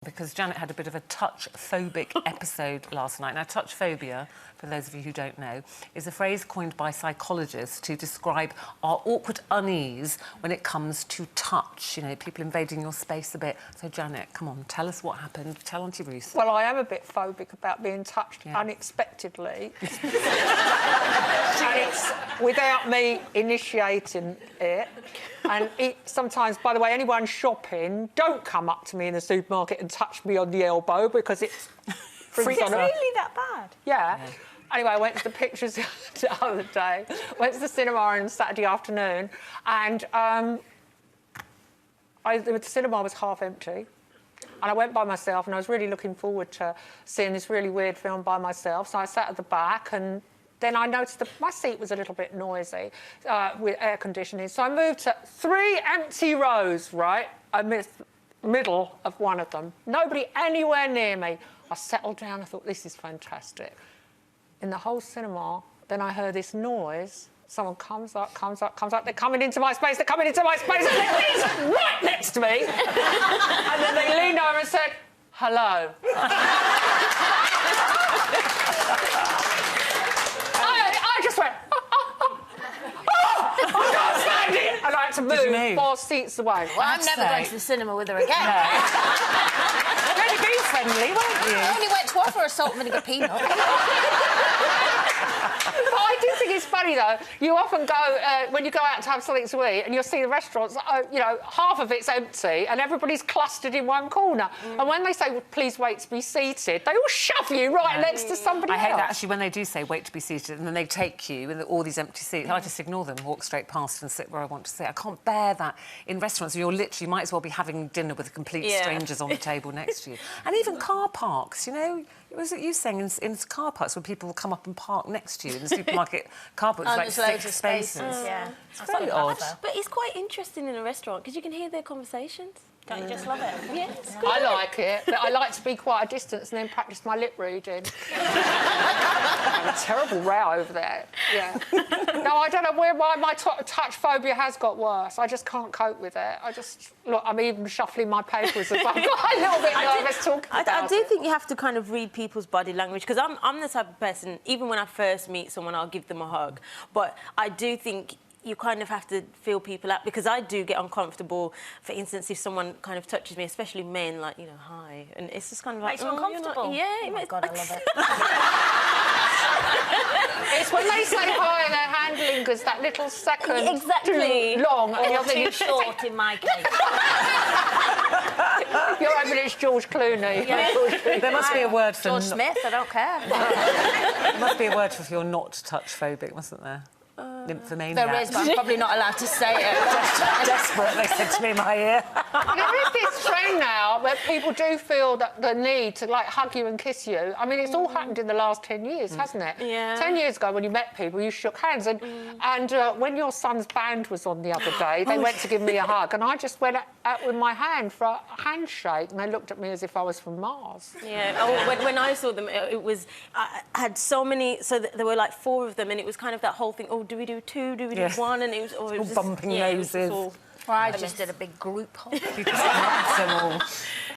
Because Janet had a bit of a touch-phobic episode last night. Now, touch phobia, for those of you who don't know, is a phrase coined by psychologists to describe our awkward unease when it comes to touch. You know, people invading your space a bit. So, Janet, come on, tell us what happened. Tell Auntie Ruth. Well, I am a bit phobic about being touched unexpectedly. And it's without me initiating it. And sometimes, by the way, anyone shopping, don't come up to me in the supermarket and touch me on the elbow because it's... Really that bad? Yeah. Anyway, I went to the pictures the other day. Went to the cinema on Saturday afternoon, and the cinema was half empty. And I went by myself, and I was really looking forward to seeing this really weird film by myself. So I sat at the back, and then I noticed that my seat was a little bit noisy with air conditioning. So I moved to 3 empty rows, right? I missed the middle of one of them. Nobody anywhere near me. I settled down. I thought, this is fantastic. In the whole cinema, then I heard this noise. Someone comes up. They're coming into my space. And they're right next to me. And then they leaned over and said, hello. I just went, I can't stand it. And I had to move 4 seats away. Well, I'm never going to the cinema with her again. You're only being friendly, weren't you? I only went twice for a salt and vinegar peanut. I do think it's funny, though. You often go, when you go out to have something to eat, and you'll see the restaurants, you know, half of it's empty and everybody's clustered in one corner. And when they say, well, please wait to be seated, they all shove you right next to somebody else. I hate that, actually, when they do say, wait to be seated, and then they take you in all these empty seats. I just ignore them, walk straight past and sit where I want to sit. I can't bear that in restaurants. You might as well be having dinner with complete strangers on the table next to you. And even car parks, you know, was it you saying in car parks where people will come up and park next to you in the supermarket car parks, like 6 spaces? Yeah. It's very odd. But it's quite interesting in a restaurant because you can hear their conversations. Don't you just love it? Yeah, it's good. I like it, but I like to be quite a distance and then practice my lip reading. I have a terrible row over there. Yeah. No, I don't know why my touch phobia has got worse. I just can't cope with it. Look, I'm even shuffling my papers as I'm a little bit nervous talking about it. I do think you have to kind of read people's body language because I'm the type of person, even when I first meet someone, I'll give them a hug. But I do think you kind of have to feel people out because I do get uncomfortable. For instance, if someone kind of touches me, especially men, like, you know, hi, and it's just kind of like... Makes you uncomfortable? Yeah. Oh, my God, I love it. It's when they say hi and they're handling because that little second too long. Or too short in my case. You're hoping it's George Clooney. Yeah. There must be a word for... George Smith, I don't care. There must be a word for if you're not touch-phobic, mustn't there? Nymphomaniac. There is, but I'm probably not allowed to say it. Desperate, they said to me in my ear. There is this trend now where people do feel the need to, like, hug you and kiss you. I mean, it's all happened in the last 10 years, hasn't it? Yeah. 10 years ago, when you met people, you shook hands. And when your son's band was on the other day, they went to give me a hug, and I just went out with my hand for a handshake, and they looked at me as if I was from Mars. Yeah. Oh, when I saw them, it was... I had so many... So there were, like, 4 of them, and it was kind of that whole thing, oh, do we do 2? Do we do 1? And it was... all bumping noses. Well, I just did a big group hug. You just hugged them all.